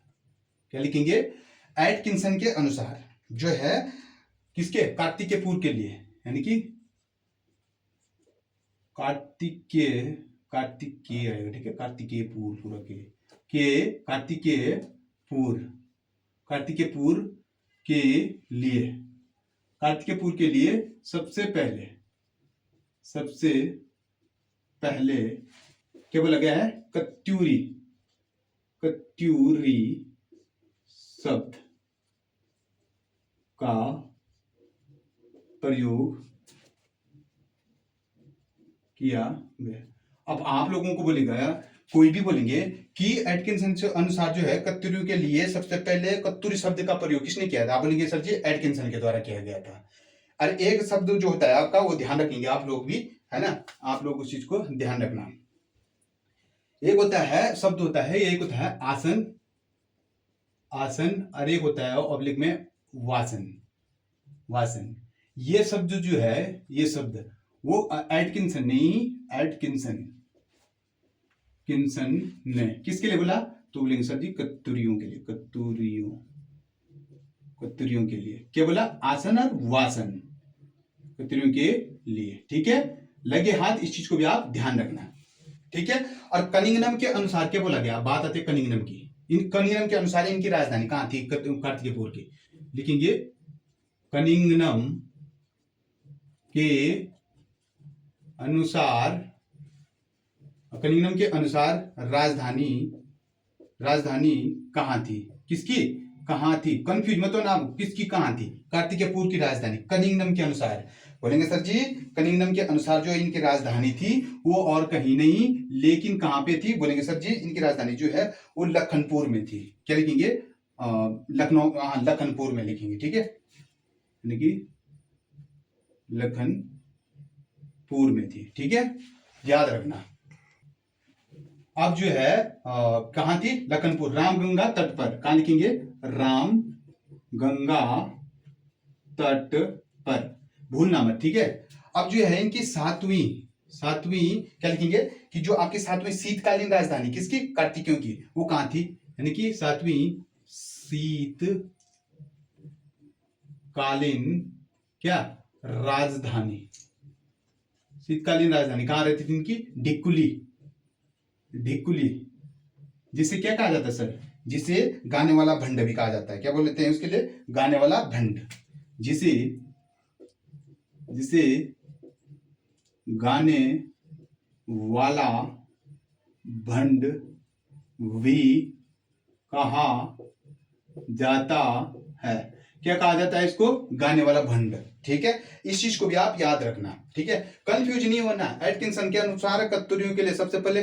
क्या लिखेंगे, एटकिंसन के अनुसार जो है किसके, कार्तिकेय पूर्व के लिए, यानी कि कार्तिकेय, कार्तिकेय आएगा, ठीक है, कार्तिकेय पूर्व पूरा के कार्तिकेय पूर्व, कार्तिकेय पूर्व के लिए, कार्तिकेय पूर्व के लिए सबसे पहले क्या बोला गया है, कत्यूरी, कत्यूरी शब्द का प्रयोग किया गया। अब आप लोगों को बोलेगा, कोई भी बोलेंगे कि एटकिंसन के अनुसार जो है कत्तूरियों के लिए सबसे पहले कत्तूरी शब्द का प्रयोग किसने किया था, आप बोलेंगे सर जी एटकिंसन के द्वारा किया गया था। और एक शब्द जो होता है आपका वो ध्यान रखेंगे आप लोग भी, है ना, आप लोग उस चीज को ध्यान रखना। एक होता है शब्द होता है, एक होता है आसन, आसन, और एक होता है ऑब्लिक में वासन, वासन। ये शब्द जो है, ये शब्द वो एटकिंसन नहीं, एटकिंसन, किंसन ने किसके लिए बोला, तो बोलेंगे सर जी कत्तूरियों के लिए, कत्तूरियों, कत्तूरियों के लिए क्या बोला, आसन और वासन, कत्तूरियों के लिए, ठीक है। लगे हाथ, इस चीज को भी आप ध्यान रखना, ठीक है। और कनिंगनम के अनुसार क्या बोला गया, बात आती है कनिंगनम की, इन कनिंगनम के अनुसार इनकी राजधानी कहां थी, कार्तिकेयपुर की, लिखेंगे कनिंगनम के अनुसार, कनिंगनम के अनुसार राजधानी, राजधानी कहां थी, किसकी, कहां थी, कंफ्यूज मत हो ना, किसकी कहां थी, कार्तिकेयपुर की राजधानी कनिंगनम के अनुसार। बोलेंगे सर जी कनिंगनम के अनुसार जो इनकी राजधानी थी वो और कहीं नहीं, लेकिन कहां पे थी, बोलेंगे सर जी इनकी राजधानी जो है वो लखनपुर में थी। क्या लिखेंगे, लखनऊ, लखनपुर में लिखेंगे, ठीक है, यानी कि लखनपुर में थी, ठीक है, याद रखना। अब जो है कहाँ थी? लखनपुर, रामगंगा तट पर। कहाँ लिखेंगे? राम गंगा तट पर, भूलना मत, ठीक है। अब जो है इनकी सातवीं सातवीं क्या लिखेंगे कि जो आपकी सातवीं शीतकालीन राजधानी किसकी? कार्तिकेयों की, वो कहाँ थी? यानी कि सातवीं शीतकालीन क्या राजधानी, शीतकालीन राजधानी कहाँ रहती थी इनकी? ढिकुली। ढिकुली, जिसे क्या कहा जाता है सर? जिसे गाने वाला भंड भी कहा जाता है। क्या बोलते हैं उसके लिए? गाने वाला भंड। जिसे जिसे गाने वाला भंड भी कहा जाता है। क्या कहा जाता है इसको? गाने वाला भंड, ठीक है। इस चीज को भी आप याद रखना, ठीक है, कंफ्यूज नहीं होना। एटकिंसन के अनुसार कत्तुरियों के लिए सबसे पहले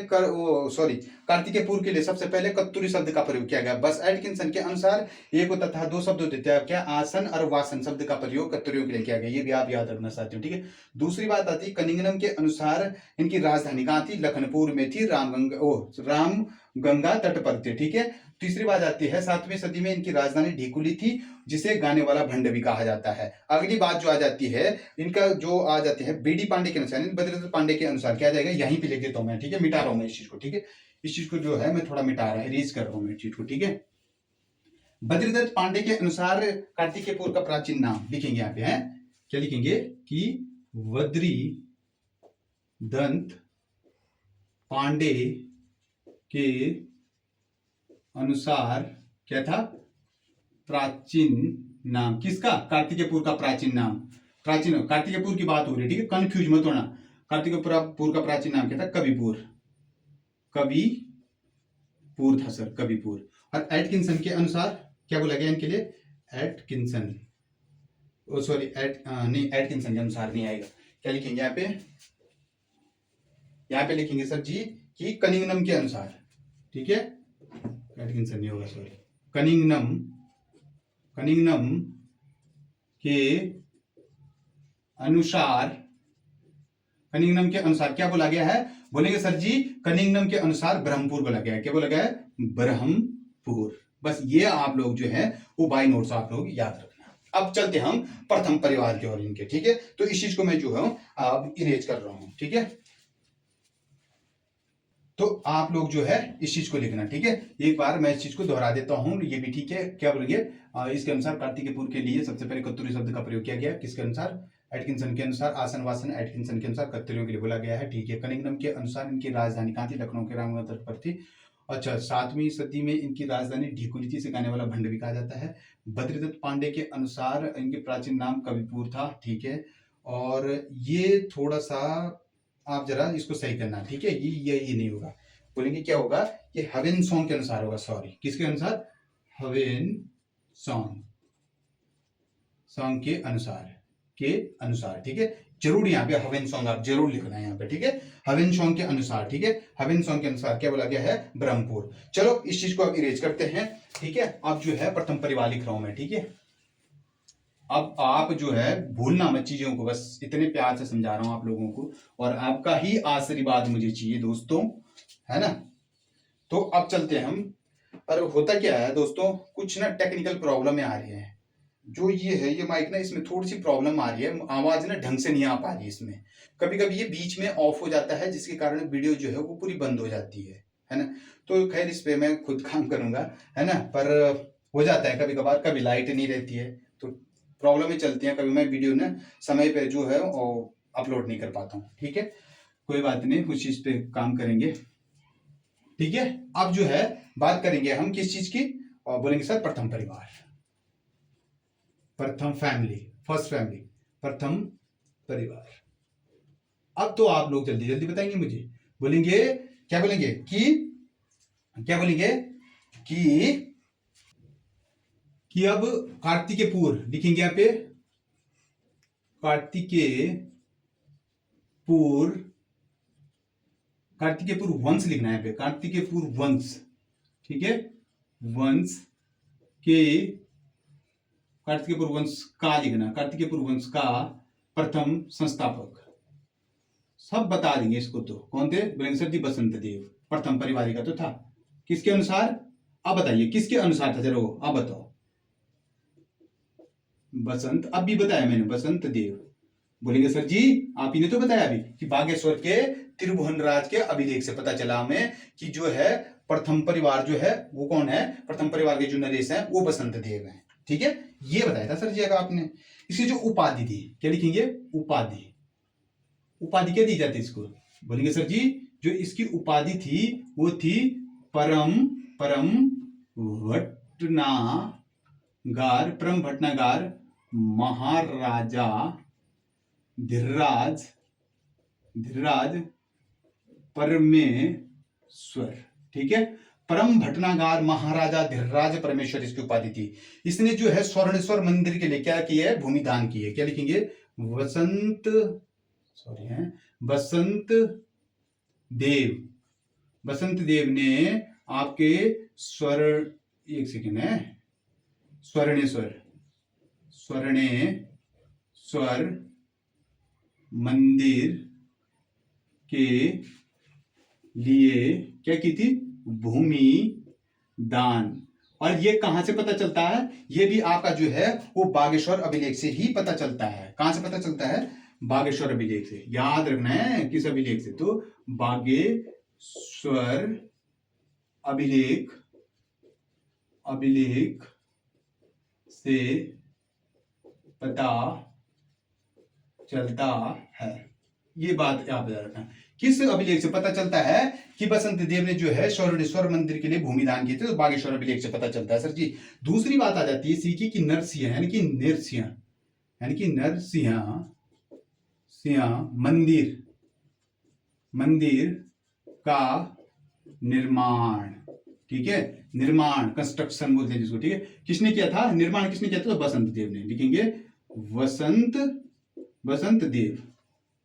कार्तिकेयपुर के लिए सबसे पहले कत्तुरी शब्द का प्रयोग किया गया। बस एटकिंसन के अनुसार एक होता था, दो शब्द होते थे, क्या? आसन और वासन शब्द का प्रयोग कत्तुरियों के लिए किया गया। ये भी आप याद रखना चाहते हो, ठीक है। दूसरी बात आती है कनिंगनम के अनुसार इनकी राजधानी कहाँ थी? लखनपुर में थी। राम गंगा तट पर थे, ठीक है। तीसरी बात आती है 7वीं सदी में इनकी राजधानी ढिकुली थी, जिसे गाने वाला भंड भी कहा जाता है। अगली बात जो आ जाती है इनका, जो आ जाती है बीडी पांडे के अनुसार, बद्रीदत्त पांडे के अनुसार क्या जाएगा? यहीं पे लिख देता हूं मैं, ठीक है, मिटा रहा हूं मैं इस चीज को, ठीक है। इस चीज को जो है मैं थोड़ा मिटा रहा हूं, इरेज कर रहा हूं मैं इस चीज को, ठीक है। बद्रीदत्त पांडे के अनुसार कार्तिकेयपुर का प्राचीन नाम लिखेंगे यहाँ पे, है क्या लिखेंगे कि बद्री दंत पांडे के अनुसार क्या था? प्राचीन नाम किसका? कार्तिकेयपुर का प्राचीन नाम। प्राचीन कार्तिकेयपुर की बात हो रही है, ठीक है, कंफ्यूज मत होना। कार्तिकेयपुर का प्राचीन नाम क्या था? कविपुर। कविपुर था सर, कविपुर। और एटकिंसन के अनुसार क्या बोला गया इनके लिए? एटकिंसन, सॉरी नहीं, एटकिंसन के अनुसार नहीं आएगा। क्या लिखेंगे यहाँ पे? यहाँ पे लिखेंगे सर जी कि कनिंगनम के अनुसार, ठीक है। एटकिंसन नहीं होगा, सॉरी, कनिंगनम के अनुसार, कनिंगनम के अनुसार क्या बोला गया है? बोलेंगे सर जी कनिंगनम के अनुसार ब्रह्मपुर बोला गया है। क्या बोला गया है? ब्रह्मपुर। बस ये आप लोग जो है वो बाय नोट्स आप लोग याद रखना। अब चलते हम प्रथम परिवार की ओर इनके, ठीक है। तो इस चीज को मैं जो है अब इरेज कर रहा हूं, ठीक है। तो आप लोग जो है इस चीज को लिखना, ठीक है। एक बार मैं इस चीज को दोहरा देता हूं, ये भी ठीक है। क्या बोलेंगे? इसके अनुसार कार्तिकेयपुर के लिए सबसे पहले कत्तुरी शब्द का प्रयोग किया गया। किसके अनुसार? एटकिंसन के अनुसार। आसन वासन एटकिंसन के अनुसार कत्तुरियों के लिए बोला गया है, ठीक है। कनिंगनम के अनुसार इनकी राजधानी कहाँ थी? लखनऊ के रामगंगा तट पर थी। अच्छा, 7वीं सदी में इनकी राजधानी ढिकुली थी, इसे गाने वाला भंड भी कहा जाता है। बद्रीदत्त पांडे के अनुसार इनके प्राचीन नाम कविपुर था, ठीक है। और ये थोड़ा सा आप जरा इसको सही करना, ठीक है। ये नहीं होगा, बोलेंगे क्या होगा? ये हवेन सॉन्ग के अनुसार होगा, सॉरी, किसके अनुसार? हवेन सॉन्ग के अनुसार, ठीक है। जरूर यहाँ पे हवेन सॉन्ग आप जरूर लिखना है यहाँ पे, ठीक है। हवेन सॉन्ग के अनुसार, ठीक है। हवेन सॉन्ग के अनुसार क्या बोला गया है? ब्रह्मपुर। चलो इस चीज को अब इरेज करते हैं, ठीक है। अब जो है प्रथम परिवार लिख रहा हूं मैं, ठीक है। अब आप जो है भूलना मत चीजों को, बस इतने प्यार से समझा रहा हूं आप लोगों को, और आपका ही आशीर्वाद मुझे चाहिए दोस्तों, है ना। तो अब चलते हैं हम। पर होता क्या है दोस्तों, कुछ ना टेक्निकल प्रॉब्लम आ रही है। जो ये है ये माइक ना, इसमें थोड़ी सी प्रॉब्लम आ रही है, आवाज ना ढंग से नहीं आ पा रही है इसमें। कभी कभी ये बीच में ऑफ हो जाता है, जिसके कारण वीडियो जो है वो पूरी बंद हो जाती है ना। तो खैर इस पे मैं खुद काम करूंगा, है ना। पर हो जाता है कभी कभार, कभी लाइट नहीं रहती है तो प्रॉब्लम ही चलती है। कभी मैं वीडियो ना समय पे जो है अपलोड नहीं कर पाता हूँ, ठीक है। कोई बात नहीं, उस चीज पे काम करेंगे, ठीक है। अब जो है बात करेंगे हम किस चीज की, और बोलेंगे सर प्रथम परिवार, प्रथम फैमिली, फर्स्ट फैमिली, प्रथम परिवार। अब तो आप लोग जल्दी जल्दी बताएंगे मुझे, बोलेंगे क्या? बोलेंगे कि क्या बोलेंगे कि अब कार्तिकेयपुर लिखेंगे यहाँ पे, कार्तिकेयपुर वंश लिखना है यहाँ पे, कार्तिकेयपुर वंश, ठीक है। वंश के, कार्तिकेयपुर वंश का लिखना, कार्तिकेयपुर वंश का प्रथम संस्थापक, सब बता देंगे इसको। तो कौन थे? बोलेंगे सर जी बसंत देव, प्रथम परिवारी का तो था। किसके अनुसार? अब बताइए किसके अनुसार था, जरा वो आप बताओ। बसंत, अब भी बताया मैंने, बसंत देव। बोलेंगे सर जी आप ही ने तो बताया अभी कि बागेश्वर के त्रिभुवन राज के अभिलेख से पता चला हमें कि जो है प्रथम परिवार जो है वो कौन है, प्रथम परिवार के जो नरेश हैं वो बसंत देव हैं। ठीक है, ये बताया था सर जी अगर आपने। इसकी जो उपाधि थी, क्या लिखेंगे? उपाधि। उपाधि क्या दी जाती है इसको? बोलेंगे सर जी जो इसकी उपाधि थी वो थी परम परम भटनागार, परम भटनागार महाराजा धीरराज धीरराज परमेश्वर। ठीक है, परम भटनागार महाराजा धीरराज परमेश्वर इसकी उपाधि थी। इसने जो है स्वर्णेश्वर मंदिर के लिए क्या किया है? भूमि दान की है। क्या लिखेंगे? बसंत देव। बसंत देव ने आपके स्वर्ण, एक सेकेंड है, स्वर्णेश्वर मंदिर के लिए क्या की थी? भूमि दान। और ये कहां से पता चलता है? ये भी आपका जो है वो बागेश्वर अभिलेख से ही पता चलता है। कहां से पता चलता है? बागेश्वर अभिलेख से। याद रखना है किस अभिलेख से? तो बागेश्वर अभिलेख से पता चलता है। ये बात याद रखना। किस अभिलेख से पता चलता है कि बसंत देव ने जो है स्वर्णेश्वर मंदिर के लिए भूमि दान किए थे? तो बागेश्वर अभिलेख से पता चलता है सर जी। दूसरी बात आ जाती है सीखी कि नरसिंह यानी कि नरसिंह मंदिर का निर्माण। ठीक है, निर्माण, कंस्ट्रक्शन बोलते हैं जिसको। ठीक है, किसने किया था? निर्माण किसने किया था? तो बसंत देव ने। लिखेंगे बसंत देव।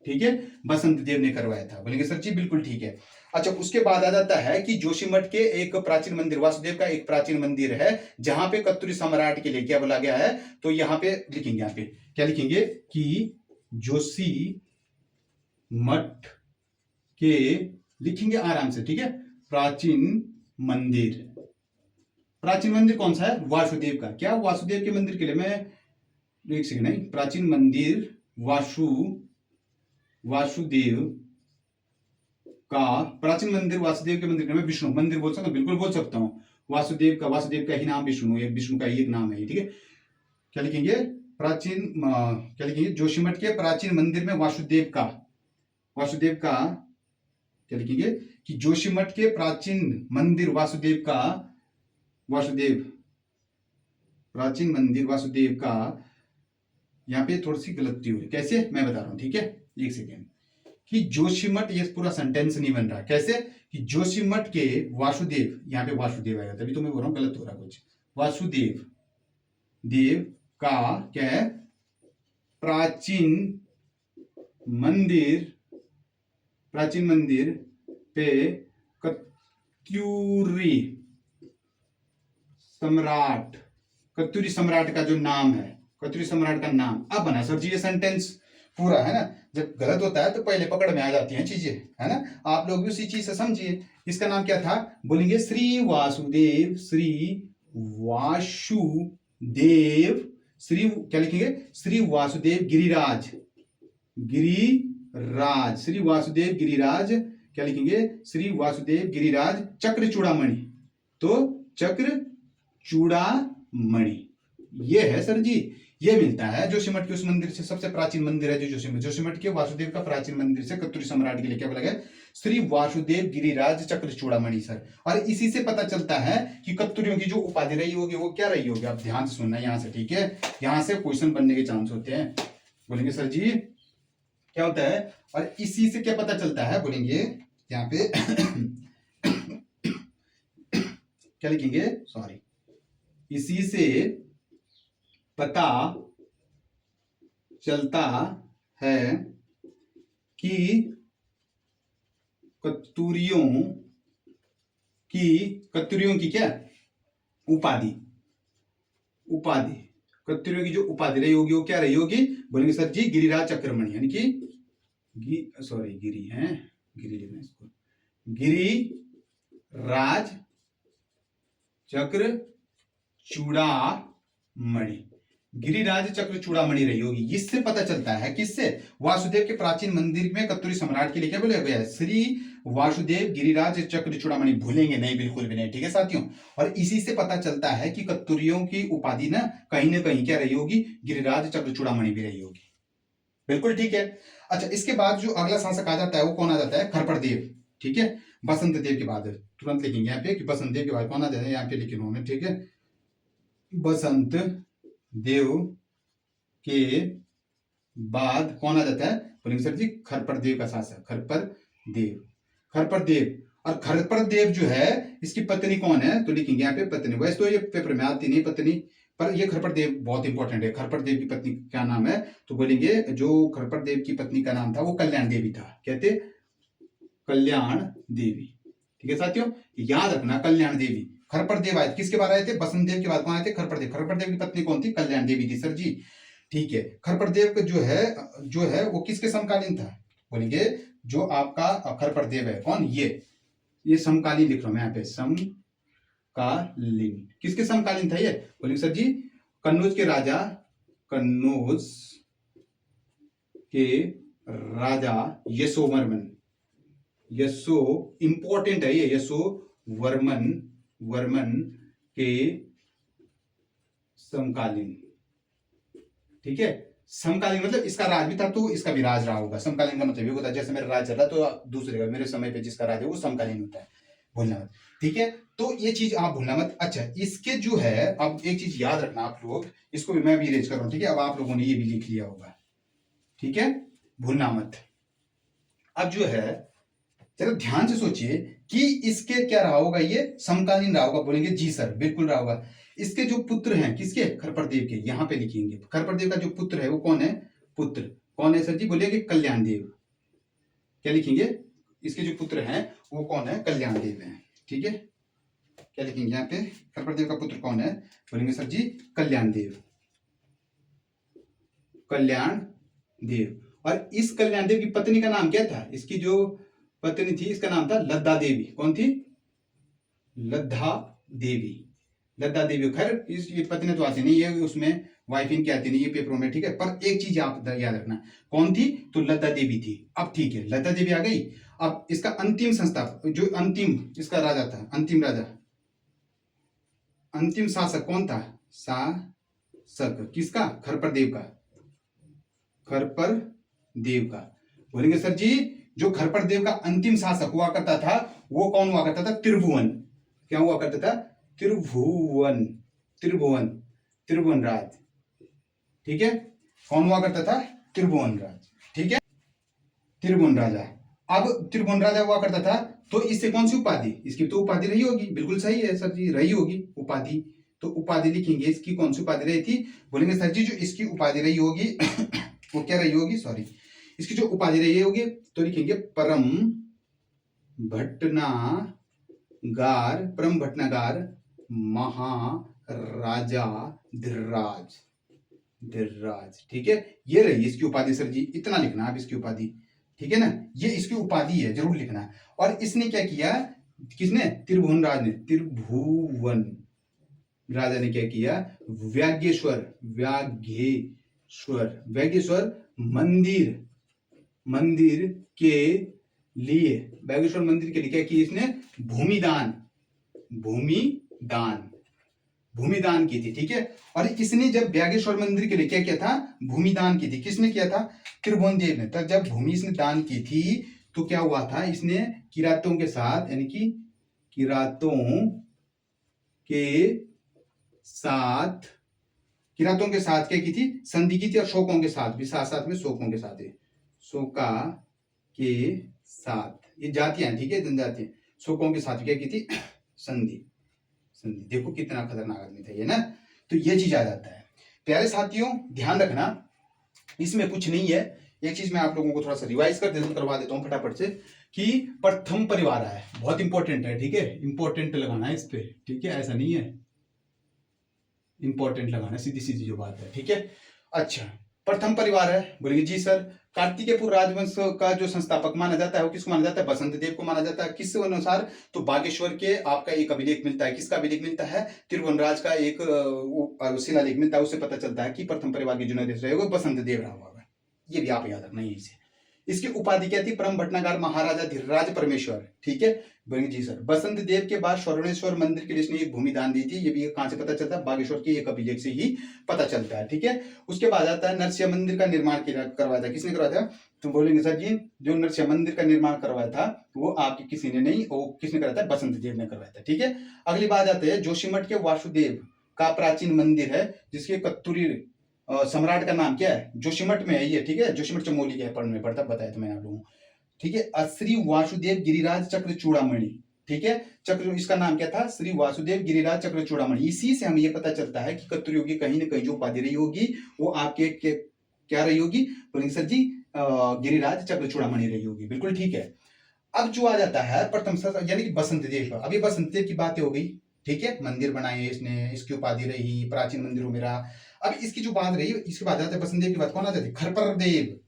ठीक है, बसंत देव ने करवाया था। बोलेंगे सर जी बिल्कुल ठीक है। अच्छा, उसके बाद आ जाता है कि जोशीमठ के एक प्राचीन मंदिर, वासुदेव का एक प्राचीन मंदिर है जहां पे कत्यूरी सम्राट के लिए क्या बोला गया है? तो यहां पे लिखेंगे, यहां पे क्या लिखेंगे कि जोशीमठ के, लिखेंगे आराम से। ठीक है, प्राचीन मंदिर कौन सा है? वासुदेव का। क्या? वासुदेव के मंदिर के लिए। मैं एक सेकंड, नहीं, प्राचीन मंदिर वासुदेव का, प्राचीन मंदिर वासुदेव के मंदिर के लिए। मैं विष्णु मंदिर बोल सकता हूँ, बिल्कुल बोल सकता हूँ। वासुदेव का ही नाम विष्णु का ही एक नाम है। ठीक है, क्या लिखेंगे? क्या लिखेंगे? जोशीमठ के प्राचीन मंदिर में वासुदेव का क्या लिखेंगे कि जोशीमठ के प्राचीन मंदिर प्राचीन मंदिर वासुदेव का, यहां पे थोड़ी सी गलती हुई। कैसे? मैं बता रहा हूं। ठीक है, एक सेकेंड। कि जोशीमठ, ये पूरा सेंटेंस नहीं बन रहा। कैसे? कि जोशीमठ के वासुदेव, यहां पे वासुदेव आएगा, तभी तो मैं बोल रहा हूं गलत हो रहा कुछ। वासुदेव देव का क्या है? प्राचीन मंदिर पे कत्यूरी सम्राट का जो नाम है, कत्यूरी सम्राट का नाम अब बना। सर जी ये सेंटेंस पूरा है ना, जब गलत होता है तो पहले पकड़ में आ जाती हैं चीजें, है ना। आप लोग भी उसी चीज से समझिए। इसका नाम क्या था? बोलेंगे श्री वासुदेव, क्या लिखेंगे? श्री वासुदेव गिरिराज, क्या लिखेंगे? श्री वासुदेव गिरिराज चक्र चूड़ामणि। तो चक्र चूड़ामणि ये है सर जी। ये मिलता है जोशीमठ के उस मंदिर से। सबसे प्राचीन मंदिर है जो जोशीमठ के वासुदेव का प्राचीन मंदिर से कत्यूरी सम्राट के लिए क्या बोला गया? श्री वासुदेव गिरिराज चक्र चूड़ामणि सर। और इसी से पता चलता है कि कत्यूरियों की जो उपाधि रही होगी वो क्या रही होगी। आप ध्यान से सुनना यहाँ से, ठीक है। यहाँ से क्वेश्चन बनने के चांस होते हैं। बोलेंगे सर जी क्या होता है, और इसी से क्या पता चलता है? बोलेंगे यहाँ पे क्या लिखेंगे? सॉरी, इसी से पता चलता है कि कत्यूरियों की क्या उपाधि, कत्यूरियों की जो उपाधि रही होगी वो क्या रही होगी? बोलेंगे सर जी गिरिराज चक्रमणि, यानी कि गिरी लिखना इसको, गिरी राज चक्र चूड़ामणि, गिरिराज चक्र चूड़ामणि रही होगी। इससे पता चलता है किससे, वासुदेव के प्राचीन मंदिर में कत्यूरी सम्राट के लिए क्या बोला गया है, श्री वासुदेव गिरिराज चक्र चूड़ामणि। भूलेंगे नहीं, बिल्कुल भी नहीं, ठीक है साथियों। और इसी से पता चलता है कि कत्यूरियों की उपाधि ना कहीं क्या रही होगी, गिरिराज चक्र चूड़ामणि भी रही होगी। बिल्कुल ठीक है। अच्छा, इसके बाद जो अगला शासक आ जाता है वो कौन आ जाता है, खरपड़ देव, ठीक है। बसंत देव के बाद तुरंत लिखेंगे यहाँ पे कि बसंत देव के बाद कौन आ जाता है, यहाँ पे लिखे उन्होंने, ठीक है। बसंत देव के बाद कौन आ जाता है, बोलेंगे सर जी खरपड़ देव का शासक, खरपड़ देव। खरपड़ देव, और खरपड़ देव जो है इसकी पत्नी कौन है, तो लिखेंगे यहाँ पे पत्नी। वैसे तो ये पेपर में आती नहीं पत्नी, पर ये खरपड़ देव बहुत इंपॉर्टेंट है। खरपड़ देव की पत्नी क्या नाम है, तो बोलेंगे जो खरपड़ देव की पत्नी का नाम था वो कल्याण देवी था, कहते कल्याण देवी, ठीक है साथियों, याद रखना कल्याण देवी। खरपड़ देव आए किसके बाद आए थे, बसंत देव के बाद कौन आए थे, खरपड़ देव। खरपड़ देव की पत्नी कौन थी, कल्याण देवी थी सर जी, ठीक है। खरपड़ देव का जो है वो किसके समकालीन था, बोलेंगे जो आपका खरपड़ देव है कौन, ये समकालीन लिख रहा हूं मैं यहाँ पे, समकालीन, किसके समकालीन था ये, बोलेंगे सर जी कन्नौज के राजा, कन्नौज के राजा यशोवर्मन, यशो इंपॉर्टेंट है ये, वर्मन के समकालीन, ठीक है। समकालीन मतलब इसका राज भी था तो इसका भी राज रहा होगा। समकालीन का मतलब ये होता है जैसे मेरा राज चल रहा तो दूसरे का, मेरे समय पे जिसका राज है वो समकालीन होता है, भूलना मत, ठीक है। तो ये चीज आप भूलना मत। अच्छा, इसके जो है अब एक चीज याद रखना आप लोग, इसको भी मैं भी इरेज कर रहा हूं, ठीक है। अब आप लोगों ने ये भी लिख लिया होगा, ठीक है, भूलना मत। अब जो है जरा ध्यान से सोचिए कि इसके क्या रहा होगा, ये समकालीन रहा होगा, बोलेंगे जी सर बिल्कुल रहा होगा। इसके जो पुत्र हैं किसके, खरपड़ देव के, यहां पे लिखेंगे खरपड़ देव का जो पुत्र है वो कौन है, पुत्र कौन है सर जी, बोलेंगे कल्याण देव। क्या लिखेंगे, इसके जो पुत्र हैं वो कौन है, कल्याण देव है, ठीक है। क्या लिखेंगे यहाँ पे, खरपड़ देव का पुत्र कौन है, बोलेंगे सर जी कल्याण देव, कल्याण देव। और इस कल्याण देव की पत्नी का नाम क्या था, इसकी जो पत्नी थी इसका नाम था लद्दा देवी। कौन थी, लद्दा देवी, लद्दा देवी। खैर ये पत्नी तो आती नहीं, ये उसमें वाइफ की आती नहीं, ये पेपरों में, ठीक है। पर एक चीज आप याद रखना, कौन थी, तो लद्दा देवी थी। अब ठीक है, लद्दा देवी आ गई। अब इसका अंतिम संस्थापक, जो अंतिम इसका राजा था, अंतिम राजा, अंतिम शासक कौन था, शासक किसका, खरपड़ देव का, खरपड़ देव का। बोलेंगे सर जी जो खरपड़ देव का अंतिम शासक हुआ करता था वो कौन हुआ करता था, त्रिभुवन। क्या हुआ करता था, त्रिभुवन, त्रिभुवन, त्रिभुवन राज, ठीक है। कौन हुआ करता था, त्रिभुवन राज, ठीक है, त्रिभुवन राजा। अब त्रिभुवन राजा हुआ करता था तो इससे कौन सी उपाधि, इसकी तो उपाधि रही होगी, बिल्कुल सही है सर जी, रही होगी उपाधि। तो उपाधि लिखेंगे, इसकी कौन सी उपाधि रही थी, बोलेंगे सर जी जो इसकी उपाधि रही होगी वो क्या रही होगी, सॉरी, इसकी जो उपाधि रही होगी तो लिखेंगे परम भटनागार, परम भटनागार महाराजा धीरराज, धीरराज, ठीक है। ये रही इसकी उपाधि सर जी, इतना लिखना आप इसकी उपाधि, ठीक है ना, ये इसकी उपाधि है, जरूर लिखना। और इसने क्या किया, किसने, त्रिभुवन राज ने, त्रिभुवन राजा ने क्या किया, व्यागेश्वर, व्यागेश्वर, व्यागेश्वर मंदिर, मंदिर के लिए, बागेश्वर मंदिर के लिए क्या किया इसने, भूमिदान, भूमिदान, भूमिदान की थी, ठीक है। और इसने जब बागेश्वर मंदिर के लिए क्या किया था, भूमिदान की थी, किसने किया था, त्रिभुवन देव ने। तब जब भूमि इसने दान की थी तो क्या हुआ था, इसने किरातों के साथ, यानी कि किरातों के साथ, किरातों के साथ क्या की थी, संधि की थी, और शोकों के साथ भी, साथ साथ में शोकों के साथ है, शोका के साथ, ये जातियां, ठीक है, जनजातियां, शोकों के साथ क्या की थी, संधि, संधि। देखो कितना खतरनाक आदमी था ये ना, तो ये चीज आ जाता है। प्यारे साथियों ध्यान रखना, इसमें कुछ नहीं है। एक चीज मैं आप लोगों को थोड़ा सा रिवाइज करवा देता हूँ फटाफट से, कि प्रथम परिवार है, बहुत इंपॉर्टेंट है, ठीक है, इंपॉर्टेंट लगाना है इस पे, ठीक है, ऐसा नहीं है, इंपॉर्टेंट लगाना, सीधी सीधी जो बात है, ठीक है। अच्छा, प्रथम परिवार है, बोलेंगे जी सर। कार्तिकेयपुर राजवंश का जो संस्थापक माना जाता है वो किसको माना जाता है? बसंत देव को माना जाता है। किस अनुसार? तो बागेश्वर के आपका एक अभिलेख मिलता है। किसका अभिलेख मिलता है? त्रिभुवनराज का एक शिलालेख मिलता है। उससे पता चलता है कि प्रथम परिवार के जो नरेश रहे वो बसंत देव रहा होगा। ये भी आप याद रखना यहीं से। इसकी उपाधि क्या थी? परम भटनागर महाराजा धीरराज परमेश्वर। ठीक है, बोलेंगे जी सर। बसंत देव के बाद स्वर्णेश्वर मंदिर के लिए इसने एक भूमि दान दी थी। ये भी कहां से पता चलता है? बागेश्वर के एक अभिलेख से ही पता चलता है। ठीक है, उसके बाद आता है नरसिंह मंदिर का निर्माण करवाया था। किसने करवाया था? तो बोलेंगे सर जी, जो नरसिंह मंदिर का निर्माण करवाया था वो आपके किसी ने नहीं, वो किसने करवाया था? बसंत देव ने करवाया था। ठीक है, अगली बात आते हैं जोशीमठ के वासुदेव का प्राचीन मंदिर है, जिसके कत्तूरी सम्राट का नाम क्या है? जोशीमठ में है ये। ठीक है, जोशीमठ चमोली के पढ़ने पड़ता, बताया था मैंने आप लोगों को। ठीक है, श्री वासुदेव गिरिराज चक्र चूड़ामणि। ठीक है, चक्र, इसका नाम क्या था? श्री वासुदेव गिरिराज चक्र चूड़ामणि। इसी से हमें ये पता चलता है कि कत्तूरी योगी कहीं ना कहीं जो उपाधि रही होगी वो आपके क्या रही होगी? बोलेंगे सर जी, गिरिराज चक्र चूड़ामणि रही होगी। बिल्कुल ठीक है। अब जो आ जाता है प्रथम यानी कि बसंत देव का। अभी बसंत देव की बातें हो गई। ठीक है, मंदिर बनाए इसने, इसकी उपाधि रही, प्राचीन मंदिरों में रहा। अब इसकी जो बात रही, इसके बाद आता है बसंत देव की बात। कौन आ जाती है? खरपर देव।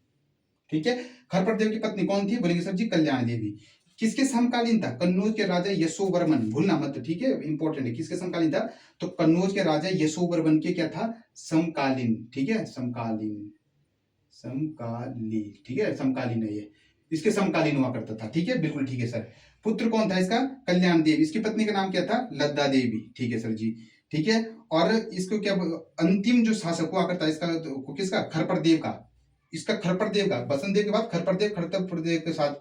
ठीक है, खरपर देव की पत्नी कौन थी? बोलेंगे सर जी, कल्याण देवी। किसके समकालीन था? कन्नौज के राजा यशोवर्मन। भूलना मत, ठीक है, इंपॉर्टेंट है। किसके समकालीन था? तो कन्नौज के राजा यशोवर्मन के क्या था? समकालीन। ठीक है, समकालीन, समकालीन। ठीक है, समकालीन है ये, इसके समकालीन हुआ करता था। ठीक है, बिल्कुल ठीक है सर। पुत्र कौन था इसका? कल्याण देव। इसकी पत्नी का नाम क्या था? लद्दा देवी। ठीक है सर जी। ठीक है, और इसको क्या अंतिम जो शासक हुआ करता है इसका, किसका? खरपर देव का। इसका खरपर देव का, बसंत देव के बाद खरपर देव, खरपर देव के साथ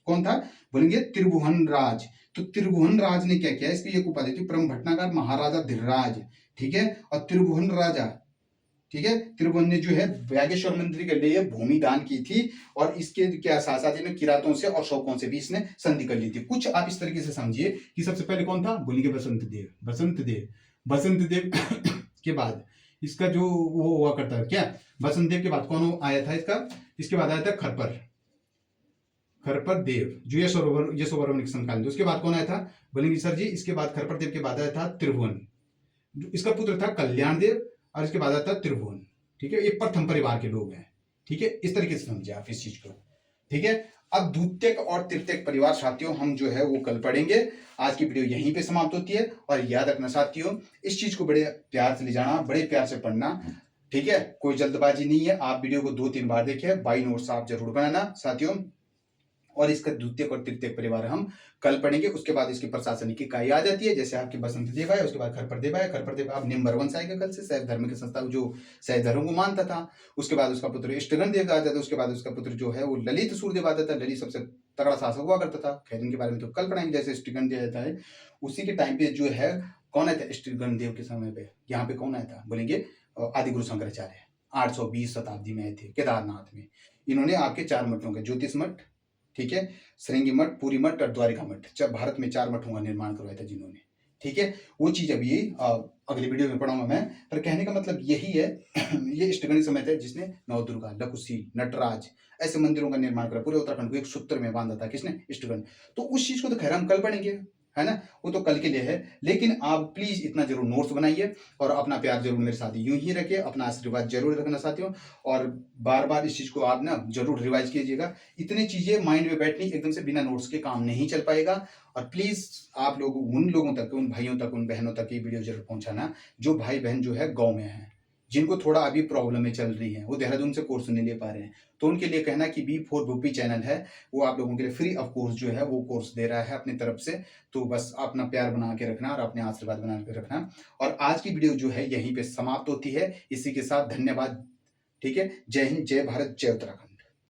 कौन था? बोलेंगे त्रिभुवन राज। तो त्रिभुवन राज ने क्या किया? इसकी एक उपाधि थी परम भटनागर महाराजा धीरराज। ठीक है, और त्रिभुवन राजा, ठीक है, त्रिभुवन ने जो है बागेश्वर मंदिर के लिए भूमि दान की थी, और इसके क्या साथ साथ इन्हें किरातों से और शौकों से भी इसने संधि कर ली थी। कुछ आप इस तरीके से समझिए कि सबसे पहले कौन था? बोलेंगे बसंत देव। बसंत देव, बसंत देव के बाद इसका जो वो हुआ करता है क्या? बसंत देव के बाद कौन आया था इसका? इसके बाद आया था खरपर, खरपर देव, जो यशोवर्मन के समकालीन। उसके बाद कौन आया था? बोलेंगे सर जी, इसके बाद खरपर देव के बाद आया था त्रिभुवन। इसका पुत्र था कल्याण देव, और इसके बाद आता है त्रिभुवन। ठीक है, ये प्रथम परिवार के लोग हैं। ठीक है, इस तरीके से समझिए आप इस चीज को। ठीक है, अब द्वितीयक और तृतीयक परिवार साथियों हम जो है वो कल पढ़ेंगे। आज की वीडियो यहीं पे समाप्त होती है। और याद रखना साथियों, इस चीज को बड़े प्यार से ले जाना, बड़े प्यार से पढ़ना। ठीक है, कोई जल्दबाजी नहीं है। आप वीडियो को 2-3 बार देखिए, बाई नोट्स आप जरूर बनाना साथियों। और इसका द्वितीयक और तृतीयक परिवार हम कल पढ़ेंगे। उसके बाद इसकी प्रशासनिक इकाई आ जाती है, जैसे आपकी बसंत देव आया, उसके बाद खरपर देव आया। खरपर देव अब नंबर 1 से आएगा कल से, शैव धर्म के संस्था जो शैव धर्म को मानता था। उसके बाद उसका पुत्र इष्टगण देव आ जाता है। उसके बाद उसका पुत्र जो है वो ललित सूर्यदेव आ जाता है। ललित सबसे तगड़ा शासक हुआ करता था। खैर इनके बारे में तो कल पढ़ाएंगे। जैसे इष्टगण दिया जाता है, उसी के टाइम पे जो है कौन आया था इष्टगण देव के समय पे? यहाँ पे कौन आया था? बोलेंगे आदि गुरु शंकराचार्य। 820 शताब्दी में आए थे केदारनाथ में। इन्होंने आपके 4 मठों के, ज्योतिष मठ, ठीक है, श्रृंगी मठ, पूरी मठ और द्वारिका मठ, जब भारत में 4 मठों का निर्माण करवाया था जिन्होंने। ठीक है, वो चीज अभी अगली वीडियो में पढ़ाऊंगा मैं। पर कहने का मतलब यही है ये इष्टगणित समय था जिसने नवदुर्गा, लकुशी, नटराज ऐसे मंदिरों का निर्माण करा। पूरे उत्तराखंड को एक सूत्र में बांधा था। किसने? इष्टगण। तो उस चीज को तो खैर हम कल पढ़ेंगे, है ना, वो तो कल के लिए है। लेकिन आप प्लीज इतना जरूर नोट्स बनाइए और अपना प्यार जरूर मेरे साथ यूं ही रखिए, अपना आशीर्वाद जरूर रखना साथियों। और बार बार इस चीज को आप ना जरूर रिवाइज कीजिएगा। इतनी चीजें माइंड में बैठनी एकदम से बिना नोट्स के काम नहीं चल पाएगा। और प्लीज आप लोग उन लोगों तक, उन भाइयों तक, उन बहनों तक ये वीडियो जरूर पहुंचाना जो भाई बहन जो है गाँव में है, जिनको थोड़ा अभी प्रॉब्लम चल रही है, वो देहरादून से कोर्स नहीं ले पा रहे हैं। तो उनके लिए कहना कि B4 भूपी चैनल है, वो आप लोगों के लिए फ्री ऑफ कोर्स जो है वो कोर्स दे रहा है अपनी तरफ से। तो बस अपना प्यार बना के रखना और अपने आशीर्वाद बना के रखना। और आज की वीडियो जो है यहीं पे समाप्त होती है। इसी के साथ धन्यवाद। ठीक है, जय हिंद, जय भारत, जय उत्तराखंड।